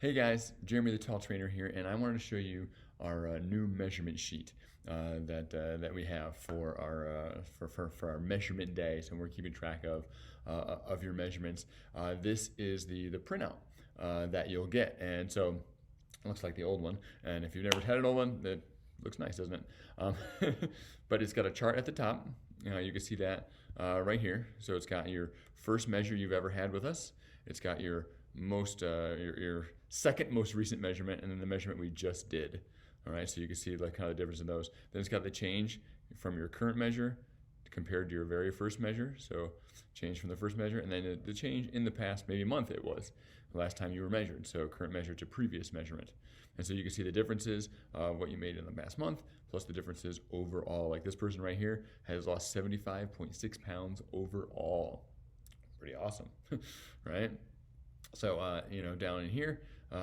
Hey guys, Jeremy the Tall Trainer here, and I wanted to show you our new measurement sheet that we have for our measurement day. So we're keeping track of your measurements. This is the printout that you'll get, and so it looks like the old one. And if you've never had an old one, it looks nice, doesn't it? But it's got a chart at the top. You can see that right here. So it's got your first measure you've ever had with us. It's got your your second most recent measurement, and then the measurement we just did. All right, so you can see like kind of the difference in those. Then it's got the change from your current measure compared to your very first measure. So change from the first measure, and then the change in the past maybe month it was the last time you were measured. So current measure to previous measurement. And so you can see the differences of what you made in the past month plus the differences overall. Like this person right here has lost 75.6 pounds overall. Pretty awesome, right? So down in here, so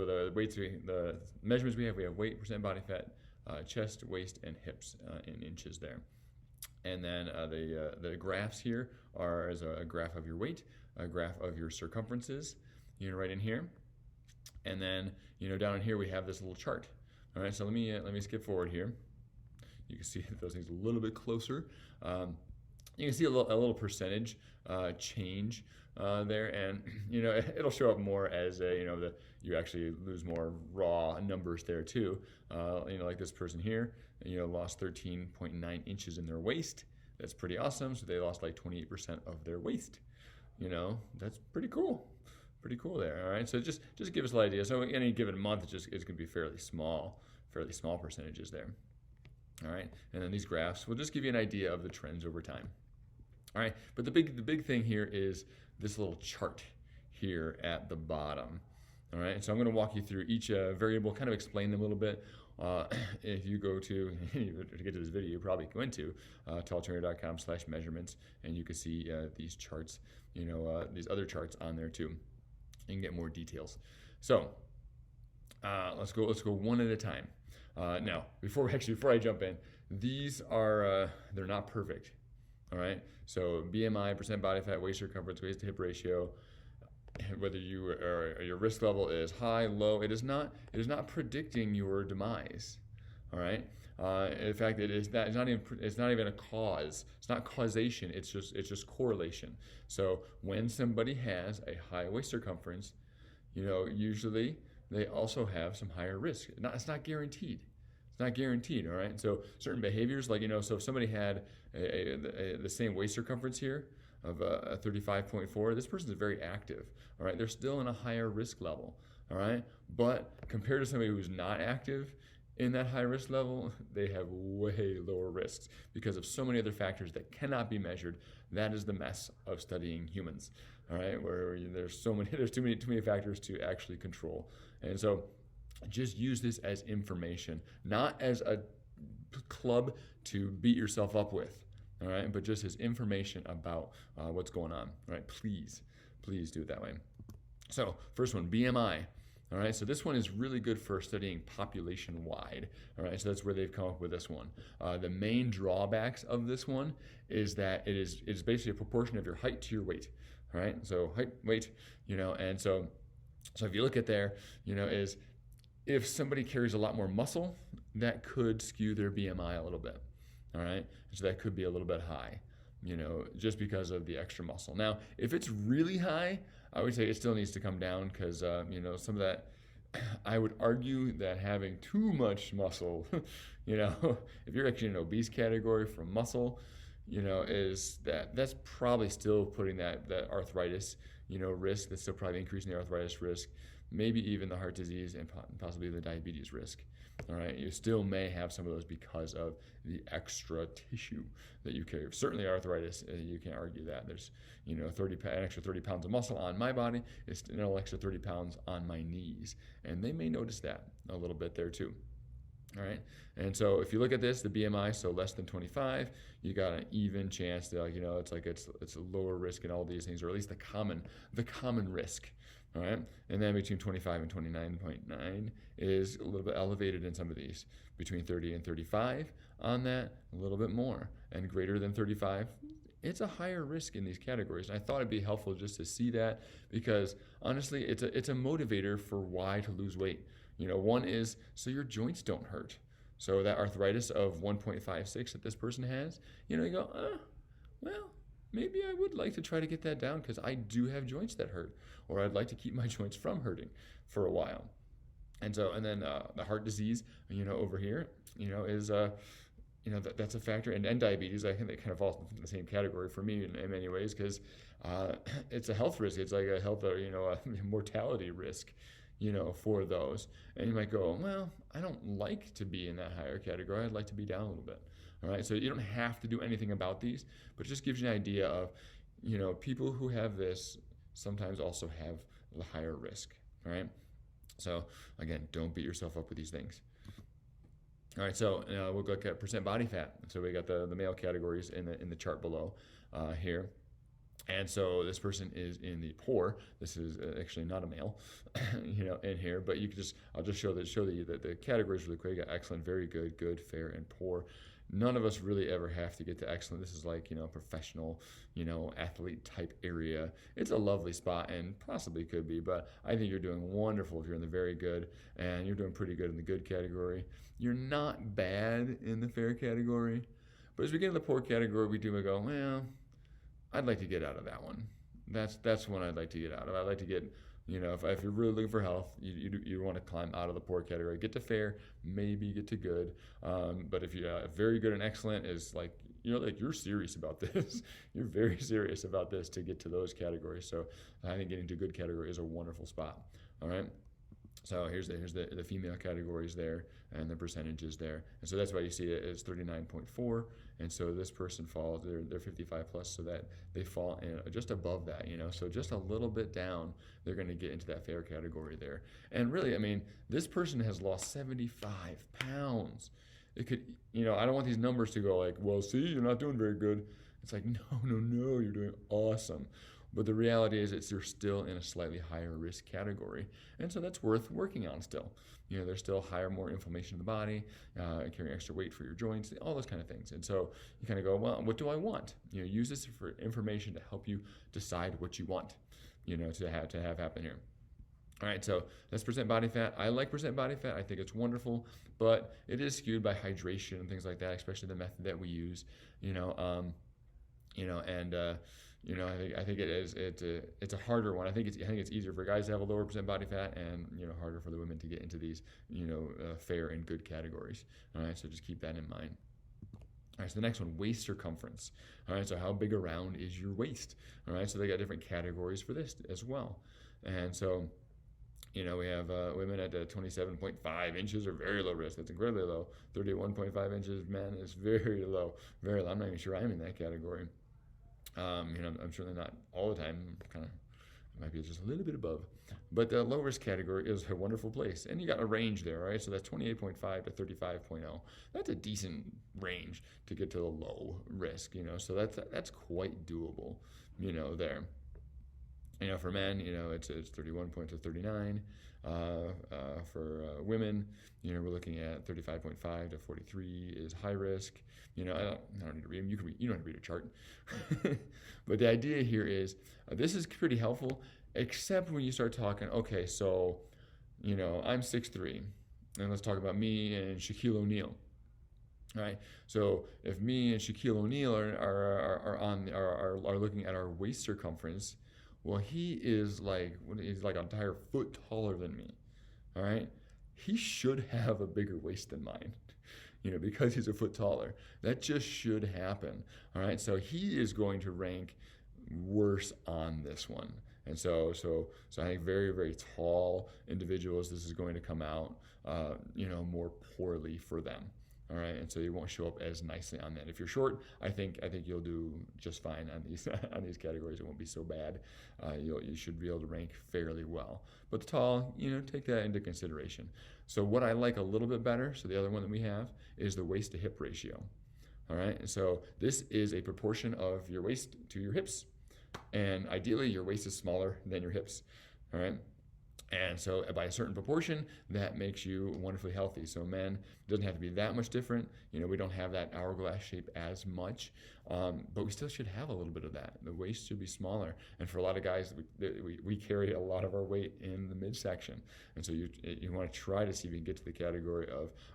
the weights, the measurements we have weight, percent body fat, chest, waist, and hips in inches there. And then the graphs here are as a graph of your weight, a graph of your circumferences, right in here. And then down in here we have this little chart. All right, so let me skip forward here. You can see those things a little bit closer. You can see a little percentage change there, and it'll show up more as you actually lose more raw numbers there too. Like this person here, lost 13.9 inches in their waist. That's pretty awesome. So they lost like 28% of their waist. That's pretty cool. Pretty cool there. All right. So just give us an idea. So any given month, it's going to be fairly small percentages there. All right. And then these graphs will just give you an idea of the trends over time. All right, but the big thing here is this little chart here at the bottom. All right, so I'm going to walk you through each variable, kind of explain them a little bit. If you go to get to this video, you probably go into talltrainer.com/measurements, and you can see these charts, these other charts on there too. You can get more details. So let's go one at a time. Now, before I jump in, these are they're not perfect. All right, so BMI, percent body fat, waist circumference, waist to hip ratio, whether your risk level is high, low, it is not predicting your demise. All right, in fact, it's not even a cause. It's not causation. It's just correlation. So when somebody has a high waist circumference, usually they also have some higher risk. It's not guaranteed. Not guaranteed, all right? So certain behaviors, like, so if somebody had the same waist circumference here of a 35.4, this person is very active, all right? They're still in a higher risk level, all right? But compared to somebody who's not active in that high risk level, they have way lower risks because of so many other factors that cannot be measured. That is the mess of studying humans, all right? Where there's too many factors to actually control. And so just use this as information, not as a club to beat yourself up with, all right? But just as information about what's going on, all right? Please do it that way. So first one, BMI. All right, so this one is really good for studying population-wide. All right, so that's where they've come up with this one. The main drawbacks of this one is that it is basically a proportion of your height to your weight. All right, so height, weight, and so if you look at there, is if somebody carries a lot more muscle, that could skew their BMI a little bit, all right? So that could be a little bit high, just because of the extra muscle. Now, if it's really high, I would say it still needs to come down because, some of that, I would argue that having too much muscle, if you're actually in an obese category for muscle, that's probably still putting that arthritis, risk. That's still probably increasing the arthritis risk. Maybe even the heart disease and possibly the diabetes risk. All right, you still may have some of those because of the extra tissue that you carry. Certainly arthritis, you can't argue that. There's, an extra 30 pounds of muscle on my body. It's an extra 30 pounds on my knees. And they may notice that a little bit there too. All right, and so if you look at this, the BMI, so less than 25, you got an even chance to, it's a lower risk in all these things, or at least the common risk. All right, and then between 25 and 29.9 is a little bit elevated in some of these. Between 30 and 35 on that, a little bit more, and greater than 35, it's a higher risk in these categories. And I thought it'd be helpful just to see that, because honestly, it's a motivator for why to lose weight. One is so your joints don't hurt. So that arthritis of 1.56 that this person has, you go, well, maybe I would like to try to get that down because I do have joints that hurt, or I'd like to keep my joints from hurting for a while. And then the heart disease, over here, is that's a factor, and diabetes. I think they kind of fall in the same category for me in many ways, because it's a health risk. It's like a health, a mortality risk, for those. And you might go, well, I don't like to be in that higher category. I'd like to be down a little bit. All right, so you don't have to do anything about these, but it just gives you an idea of, people who have this sometimes also have the higher risk. All right, so again, don't beat yourself up with these things. All right, so we'll look at percent body fat. So we got the male categories in the chart below here. And so this person is in the poor. This is actually not a male, in here. But I'll just show you that the categories really quick. You got excellent, very good, good, fair, and poor. None of us really ever have to get to excellent. This is like, professional, athlete type area. It's a lovely spot and possibly could be, but I think you're doing wonderful if you're in the very good, and you're doing pretty good in the good category. You're not bad in the fair category, but as we get in the poor category, we go, well, I'd like to get out of that one. That's one I'd like to get out of. I'd like to get, if you're really looking for health, you want to climb out of the poor category. Get to fair, maybe get to good. But if you're very good and excellent is like, you're serious about this. You're very serious about this to get to those categories. So I think getting to good category is a wonderful spot. All right. So here's the female categories there and the percentages there. And so that's why you see it as 39.4. And so this person falls, they're 55 plus, so that they fall in just above that, so just a little bit down, they're going to get into that fair category there. And really, this person has lost 75 pounds. It could, I don't want these numbers to go like, well, see, you're not doing very good. It's like, no, you're doing awesome. But the reality is you're still in a slightly higher risk category. And so that's worth working on still. There's still more inflammation in the body, carrying extra weight for your joints, all those kind of things. And so you kind of go, well, what do I want? Use this for information to help you decide what you want, to have happen here. All right, so that's percent body fat. I like percent body fat. I think it's wonderful, but it is skewed by hydration and things like that, especially the method that we use, I think it is. It's a harder one. I think it's easier for guys to have a lower percent body fat, and harder for the women to get into these fair and good categories. All right, so just keep that in mind. All right, so the next one, waist circumference. All right, so how big around is your waist? All right, so they got different categories for this as well, and so. We have women at 27.5 inches are very low risk. That's incredibly low. 31.5 inches, man, is very low. Very low. I'm not even sure I'm in that category. I'm certainly not all the time. Kind of might be just a little bit above. But the low risk category is a wonderful place, and you got a range there, right? So that's 28.5 to 35.0. That's a decent range to get to the low risk, So that's quite doable, there. For men, it's 31 to 39. For women, we're looking at 35.5 to 43 is high risk. I don't need to read them. You don't have to read a chart. But the idea here is this is pretty helpful, except when you start talking. Okay, so I'm 6'3", and let's talk about me and Shaquille O'Neal. All right. So if me and Shaquille O'Neal are looking at our waist circumference. Well, he's like an entire foot taller than me, all right? He should have a bigger waist than mine, because he's a foot taller. That just should happen, all right? So he is going to rank worse on this one. And so I think very, very tall individuals, this is going to come out, more poorly for them. All right, and so you won't show up as nicely on that. If you're short, I think you'll do just fine on these categories. It won't be so bad. You should be able to rank fairly well. But the tall, take that into consideration. So what I like a little bit better, so the other one that we have is the waist to hip ratio. All right, and so this is a proportion of your waist to your hips, and ideally your waist is smaller than your hips. All right. And so by a certain proportion, that makes you wonderfully healthy. So men, it doesn't have to be that much different. We don't have that hourglass shape as much, but we still should have a little bit of that. The waist should be smaller. And for a lot of guys, we carry a lot of our weight in the midsection. And so you want to try to see if you can get to the category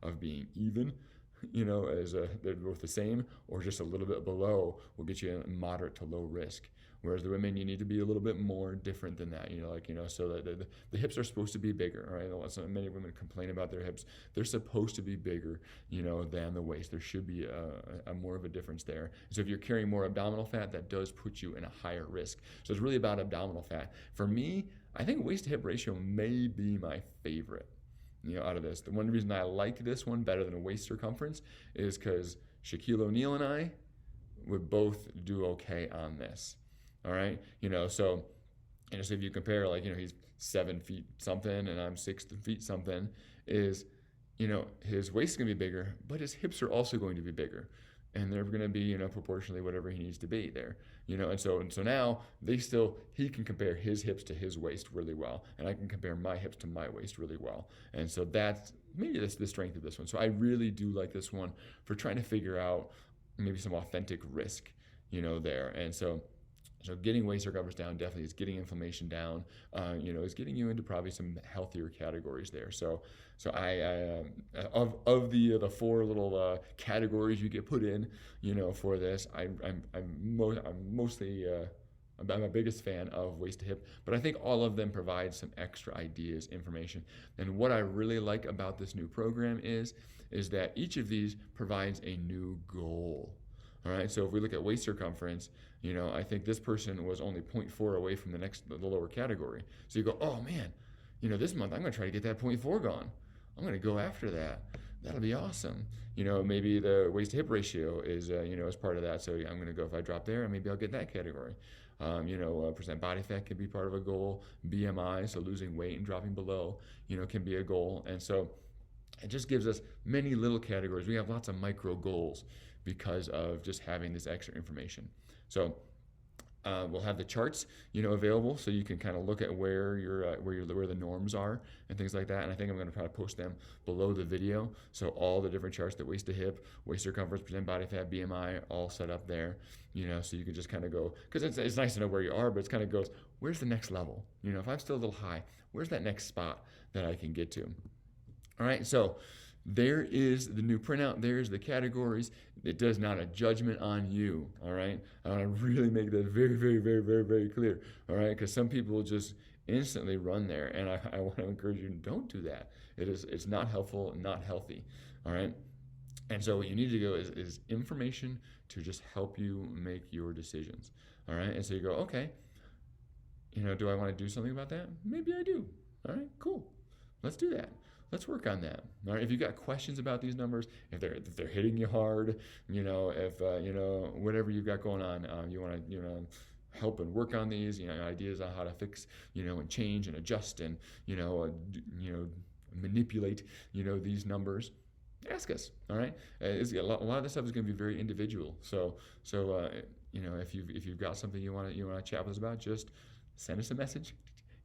of being even, as they're both the same, or just a little bit below will get you in moderate to low risk. Whereas the women, you need to be a little bit more different than that, so that the hips are supposed to be bigger, right? So many women complain about their hips. They're supposed to be bigger, than the waist. There should be a more of a difference there. So if you're carrying more abdominal fat, that does put you in a higher risk. So it's really about abdominal fat. For me, I think waist to hip ratio may be my favorite, out of this. The one reason I like this one better than a waist circumference is because Shaquille O'Neal and I would both do okay on this. All right, so if you compare, he's 7 feet something and I'm 6 feet something, his waist is gonna be bigger, but his hips are also going to be bigger, and they're gonna be proportionally whatever he needs to be there, and so now he can compare his hips to his waist really well, and I can compare my hips to my waist really well, and so that's maybe that's the strength of this one. So I really do like this one for trying to figure out maybe some authentic risk, there, and so getting waist circumference down definitely is getting inflammation down, is getting you into probably some healthier categories there. So I of the 4 little categories you get put in, for this, I'm mostly I'm a biggest fan of waist to hip, but I think all of them provide some extra ideas, information. And what I really like about this new program is that each of these provides a new goal. All right, so if we look at waist circumference, I think this person was only 0.4 away from the lower category. So you go, oh man, this month I'm going to try to get that 0.4 gone. I'm going to go after that. That'll be awesome. Maybe the waist to hip ratio is, as part of that. So I'm going to go, if I drop there, maybe I'll get that category. Percent body fat can be part of a goal. BMI, so losing weight and dropping below, can be a goal. And so it just gives us many little categories. We have lots of micro goals because of just having this extra information. So we'll have the charts, available, so you can kind of look at where the norms are and things like that. And I think I'm going to try to post them below the video. So all the different charts, the waist to hip, waist circumference, percent body fat, BMI, all set up there. So you can just kind of go, because it's nice to know where you are, but it kind of goes, where's the next level? If I'm still a little high, where's that next spot that I can get to? All right, so there is the new printout. There's the categories. It does not a judgment on you, all right? I want to really make that very, very, very, very, very clear, all right? Because some people just instantly run there, and I want to encourage you, don't do that. It's not helpful, not healthy, all right? And so what you need to go is information to just help you make your decisions, all right? And so you go, okay, do I want to do something about that? Maybe I do, all right, cool. Let's do that. Let's work on that. All right. If you've got questions about these numbers, if they're hitting you hard, if whatever you've got going on, you want to help and work on these, ideas on how to fix, and change and adjust and manipulate, these numbers, ask us. All right. A lot of this stuff is going to be very individual. So if you've got something you want to chat with us about, just send us a message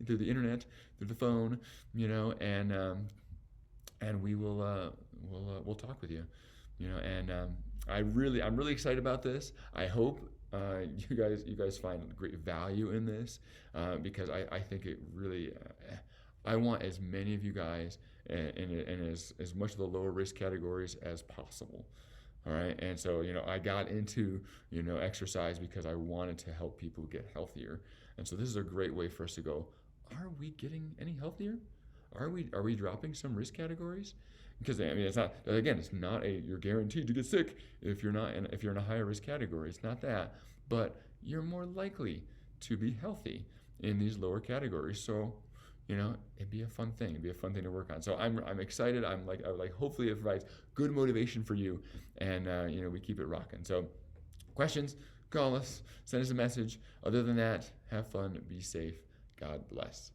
through the internet, through the phone, and we will we'll talk with you, and I'm really excited about this. I hope you guys find great value in this, because I think it really I want as many of you guys in as much of the lower risk categories as possible. All right, and so I got into exercise because I wanted to help people get healthier, and so this is a great way for us to go, are we getting any healthier? Are we dropping some risk categories? Because it's not you're guaranteed to get sick if you're in a higher risk category. It's not that, but you're more likely to be healthy in these lower categories. So it'd be a fun thing. It'd be a fun thing to work on. So I'm excited. I would like hopefully it provides good motivation for you, and we keep it rocking. So questions, call us, send us a message. Other than that, have fun, be safe. God bless.